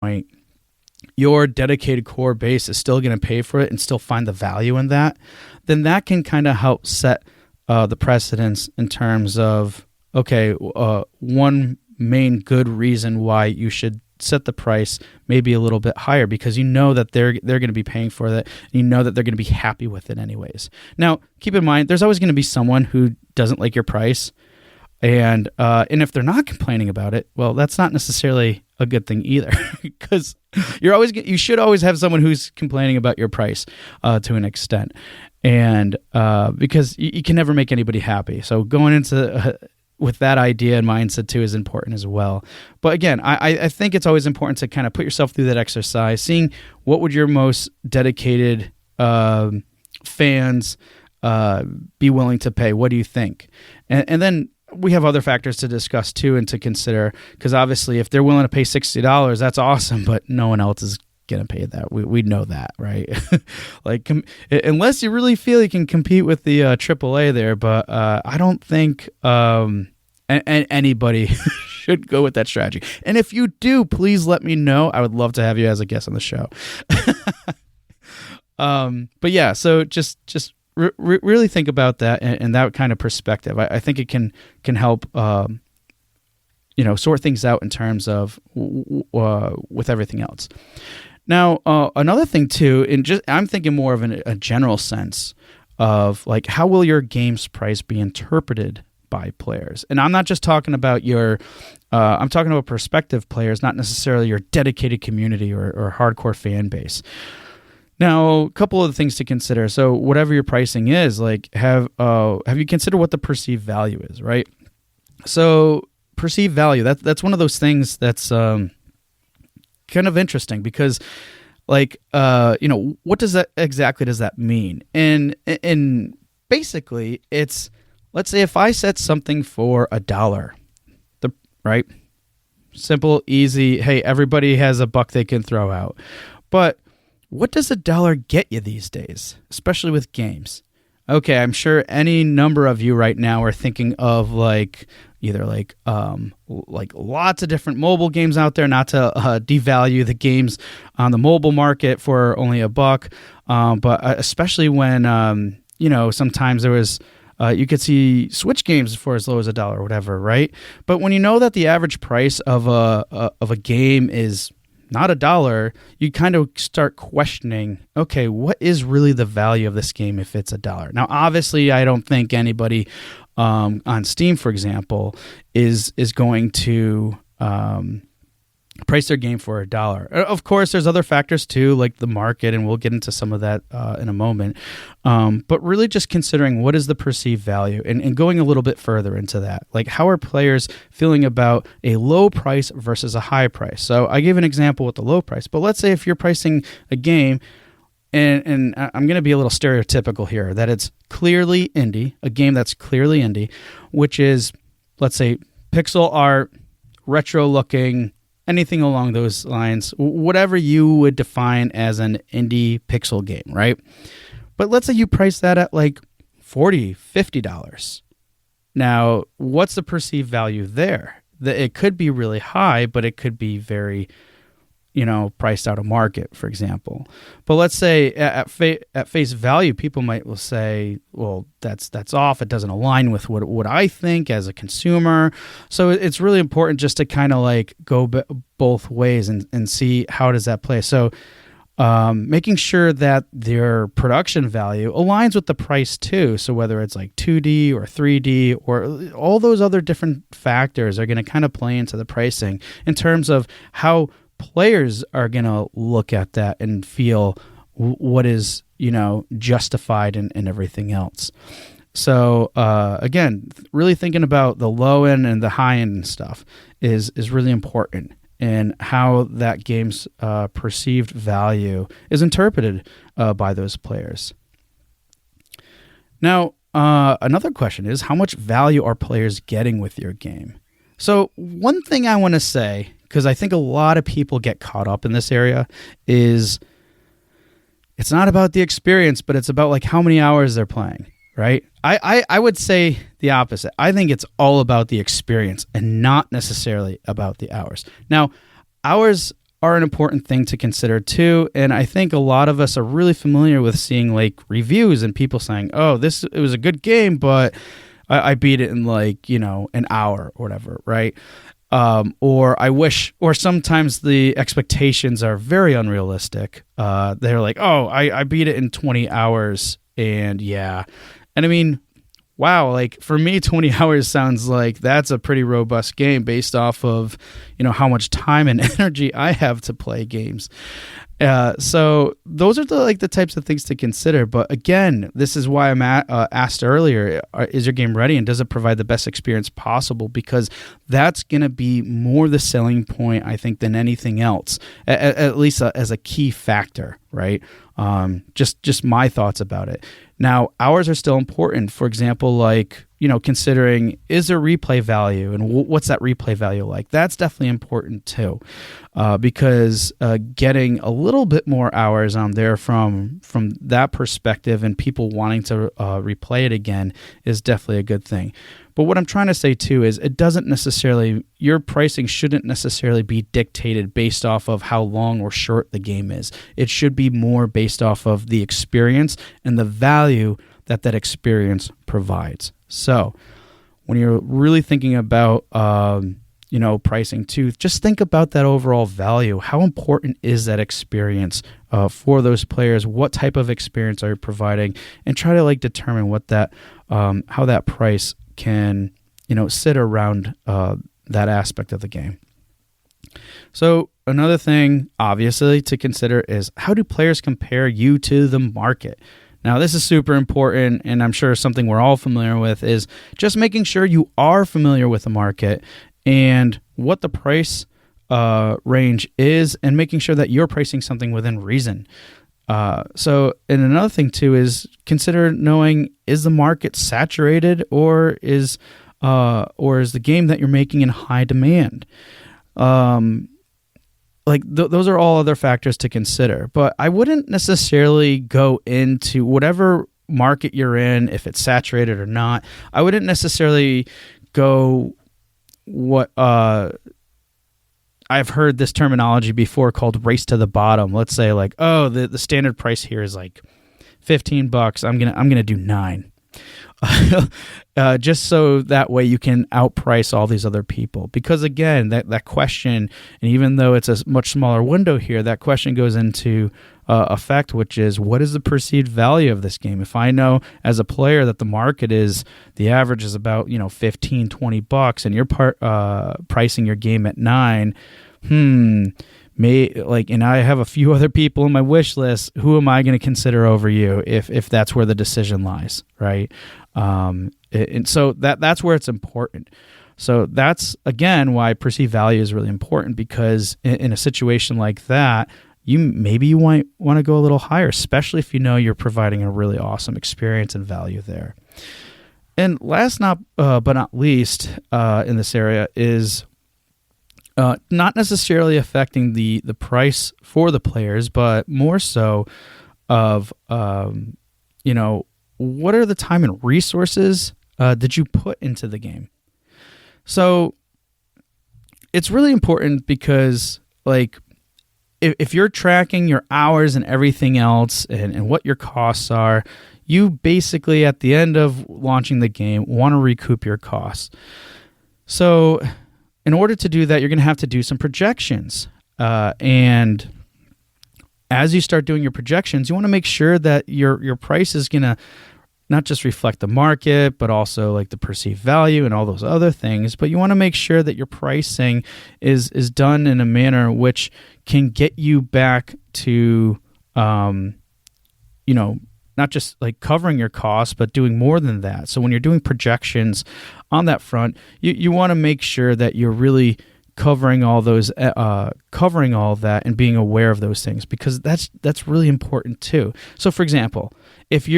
point, your dedicated core base is still going to pay for it and still find the value in that, then that can kind of help set the precedence in terms of, okay, one main good reason why you should set the price maybe a little bit higher, because you know that they're going to be paying for that, and you know that they're going to be happy with it anyways. Now, keep in mind, there's always going to be someone who doesn't like your price, and if they're not complaining about it, well, that's not necessarily a good thing either, because you should always have someone who's complaining about your price to an extent, and because you can never make anybody happy. So going into with that idea and mindset too is important as well. But again, I think it's always important to kind of put yourself through that exercise, seeing what would your most dedicated fans be willing to pay. What do you think? And then we have other factors to discuss too and to consider, because obviously if they're willing to pay $60, that's awesome, but no one else is going to pay that. We know that, right? Like, unless you really feel you can compete with the AAA there, but I don't think anybody should go with that strategy. And if you do, please let me know. I would love to have you as a guest on the show. But yeah, so just really think about that and that kind of perspective. I think it can help sort things out in terms of with everything else. Now, another thing too, I'm thinking more of a general sense of like, how will your game's price be interpreted by players? And I'm not just talking about I'm talking about prospective players, not necessarily your dedicated community or hardcore fan base. Now, a couple of things to consider. So whatever your pricing is, like, have you considered what the perceived value is, right? So perceived value, that's one of those things that's kind of interesting, because like, what does that mean? And basically it's, let's say if I set something for $1, right? Simple, easy. Hey, everybody has a buck they can throw out. But what does $1 get you these days, especially with games? Okay, I'm sure any number of you right now are thinking of either lots of different mobile games out there, not to devalue the games on the mobile market for only $1, but especially when sometimes there was you could see Switch games for as low as $1 or whatever, right? But when you know that the average price of a game is not $1, you kind of start questioning, okay, what is really the value of this game if it's $1? Now, obviously, I don't think anybody on Steam, for example, is going to price their game for $1. Of course, there's other factors too, like the market, and we'll get into some of that in a moment. But really just considering what is the perceived value and going a little bit further into that. Like, how are players feeling about a low price versus a high price? So I gave an example with the low price, but let's say if you're pricing a game, and I'm going to be a little stereotypical here, that it's clearly indie, a game that's clearly indie, which is, let's say, pixel art, retro looking, anything along those lines, whatever you would define as an indie pixel game, right? But let's say you price that at like $40, $50. Now, what's the perceived value there? It could be really high, but it could be very, priced out of market, for example. But let's say at face value, people will say, well, that's off. It doesn't align with what I think as a consumer. So it's really important just to kind of like go both ways and see how does that play. So making sure that their production value aligns with the price too. So whether it's like 2D or 3D or all those other different factors are going to kind of play into the pricing in terms of how players are going to look at that and feel what is, justified and everything else. So, again, really thinking about the low end and the high end and stuff is really important, and how that game's perceived value is interpreted by those players. Now, another question is, how much value are players getting with your game? So one thing I want to say, because I think a lot of people get caught up in this area, is it's not about the experience, but it's about like how many hours they're playing, right? I would say the opposite. I think it's all about the experience and not necessarily about the hours. Now, hours are an important thing to consider too. And I think a lot of us are really familiar with seeing like reviews and people saying, "Oh, it was a good game, but I beat it in like, an hour or whatever," right? Or sometimes the expectations are very unrealistic. They're like, "Oh, I beat it in 20 hours," and yeah. And I mean, wow, like for me, 20 hours sounds like that's a pretty robust game based off of, how much time and energy I have to play games. So those are the types of things to consider. But again, this is why I'm asked earlier, is your game ready and does it provide the best experience possible? Because that's going to be more the selling point, I think, than anything else, at least as a key factor, right? Just my thoughts about it. Now, hours are still important. For example, like, considering is there replay value and what's that replay value like? That's definitely important too, because getting a little bit more hours on there from that perspective and people wanting to replay it again is definitely a good thing. But what I'm trying to say too is your pricing shouldn't necessarily be dictated based off of how long or short the game is. It should be more based off of the experience and the value that experience provides. So when you're really thinking about, pricing too, just think about that overall value. How important is that experience for those players? What type of experience are you providing? And try to determine what that, how that price can, sit around that aspect of the game. So another thing, obviously, to consider is how do players compare you to the market? Now, this is super important, and I'm sure something we're all familiar with is just making sure you are familiar with the market and what the price range is, and making sure that you're pricing something within reason. And another thing too is consider knowing, is the market saturated or is the game that you're making in high demand? Those are all other factors to consider, but I wouldn't necessarily go into whatever market you're in, if it's saturated or not. I wouldn't necessarily go I've heard this terminology before called race to the bottom. Let's say the standard price here is like $15. I'm going to do $9. Just so that way you can outprice all these other people. Because again, that question, and even though it's a much smaller window here, that question goes into effect, which is, what is the perceived value of this game? If I know as a player that the market is, the average is about, $15-$20, and you're pricing your game at $9, and I have a few other people in my wish list, who am I going to consider over you if that's where the decision lies, right? And so that's where it's important. So that's, again, why perceived value is really important, because in a situation like that, you might want to go a little higher, especially if you know you're providing a really awesome experience and value there. And last but not least in this area is not necessarily affecting the price for the players, but more so of, what are the time and resources that you put into the game? So it's really important because, if you're tracking your hours and everything else and what your costs are, you basically, at the end of launching the game, want to recoup your costs. So in order to do that, you're going to have to do some projections. And as you start doing your projections, you want to make sure that your price is going to not just reflect the market, but also the perceived value and all those other things. But you want to make sure that your pricing is done in a manner which can get you back to, not just covering your costs, but doing more than that. So when you're doing projections on that front, you want to make sure that you're really covering all those, covering all of that and being aware of those things, because that's really important too. So for example, if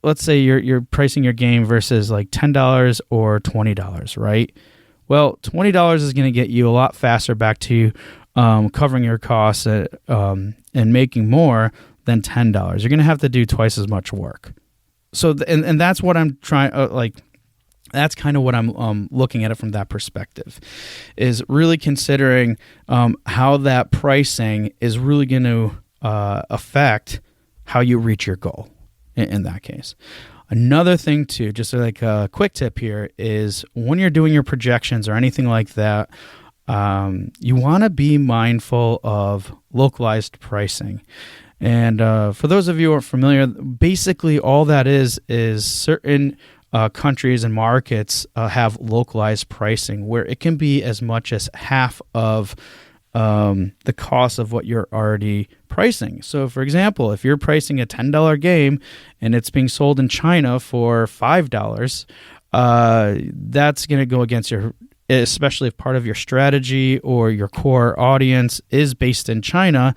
let's say you're pricing your game versus $10 or $20, right? Well, $20 is going to get you a lot faster back to covering your costs and making more than $10. You're going to have to do twice as much work. So, and that's what I'm trying, That's kind of what I'm looking at it from that perspective, is really considering how that pricing is really going to affect how you reach your goal in that case. Another thing too, just like a quick tip here, is when you're doing your projections or anything like that, you want to be mindful of localized pricing. And for those of you who are familiar, basically all that is certain countries and markets have localized pricing where it can be as much as half of the cost of what you're already pricing. So, for example, if you're pricing a $10 game and it's being sold in China for $5, that's going to go against your, especially if part of your strategy or your core audience is based in China.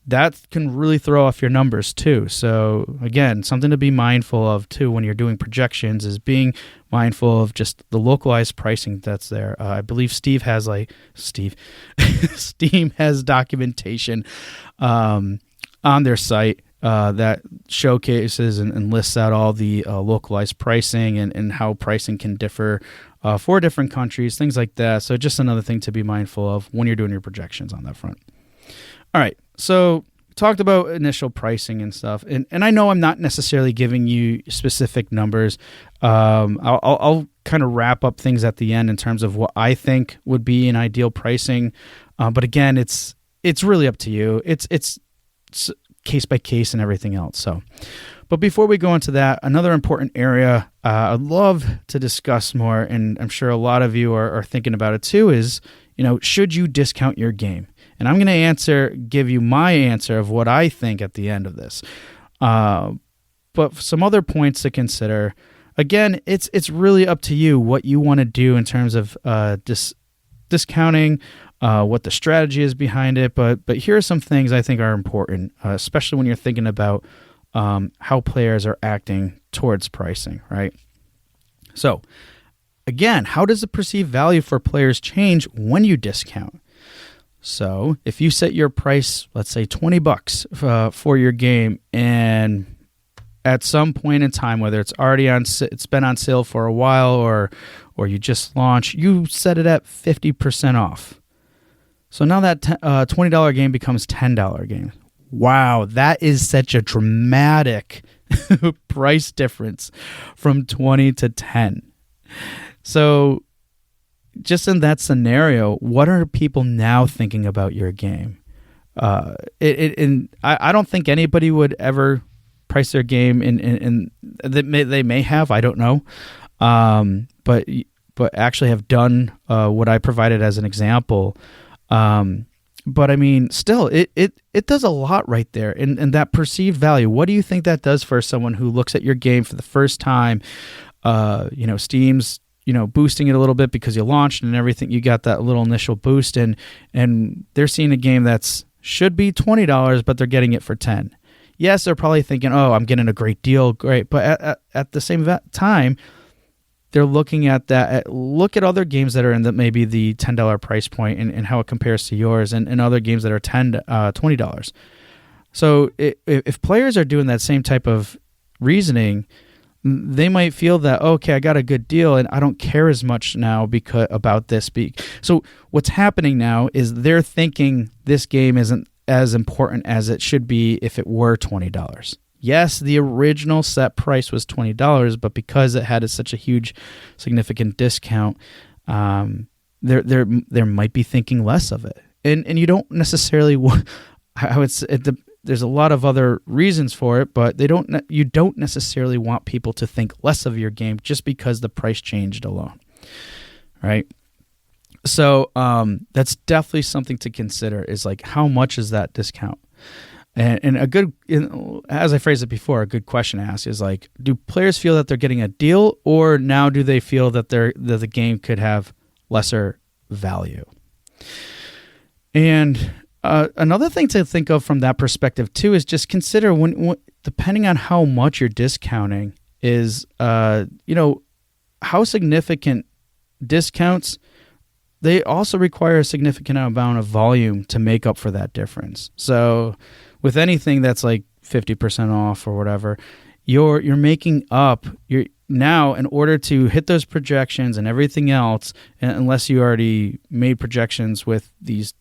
That can really throw off your numbers too. So again, something to be mindful of too when you're doing projections is being mindful of just the localized pricing that's there. I believe Steam has documentation on their site that showcases and lists out all the localized pricing and how pricing can differ for different countries, things like that. So just another thing to be mindful of when you're doing your projections on that front. All right, so talked about initial pricing and stuff, and I know I'm not necessarily giving you specific numbers. I'll kind of wrap up things at the end in terms of what I think would be an ideal pricing, but again, it's really up to you. It's case by case and everything else. So, but before we go into that, another important area I'd love to discuss more, and I'm sure a lot of you are thinking about it too, is should you discount your game? And I'm going to give you my answer of what I think at the end of this. But some other points to consider. Again, it's really up to you what you want to do in terms of discounting, what the strategy is behind it. But here are some things I think are important, especially when you're thinking about how players are acting towards pricing, right? So, again, how does the perceived value for players change when you discount? So if you set your price, let's say $20 for your game, and at some point in time, whether it's already it's been on sale for a while, or you just launched, you set it at 50% off. So now that $20 game becomes $10 game. Wow, that is such a dramatic price difference from 20 to 10. So just in that scenario, what are people now thinking about your game? I don't think anybody would ever price their game in they may have, I don't know, but actually have done what I provided as an example. But I mean, still, it does a lot right there, and that perceived value. What do you think that does for someone who looks at your game for the first time? Steam's boosting it a little bit because you launched and everything. You got that little initial boost, and they're seeing a game that's should be $20, but they're getting it for $10. Yes, they're probably thinking, "Oh, I'm getting a great deal, great." But at the same time, they're looking at that. Look at other games that are in maybe the $10 price point and how it compares to yours, and other games that are $20. So if players are doing that same type of reasoning, they might feel that, okay, I got a good deal and I don't care as much now about this. So what's happening now is they're thinking this game isn't as important as it should be if it were $20. Yes, the original set price was $20, but because it had such a huge, significant discount, they might be thinking less of it. And you don't necessarily want, I would say, there's a lot of other reasons for it, but you don't necessarily want people to think less of your game just because the price changed alone, right? So that's definitely something to consider, is like, how much is that discount? And a good, as I phrased it before, a good question to ask is like, do players feel that they're getting a deal, or now do they feel that the game could have lesser value? And another thing to think of from that perspective too is just consider when depending on how much you're discounting is how significant discounts. They also require a significant amount of volume to make up for that difference. So with anything that's like 50% off or whatever, you're making up now, in order to hit those projections and everything else, unless you already made projections with these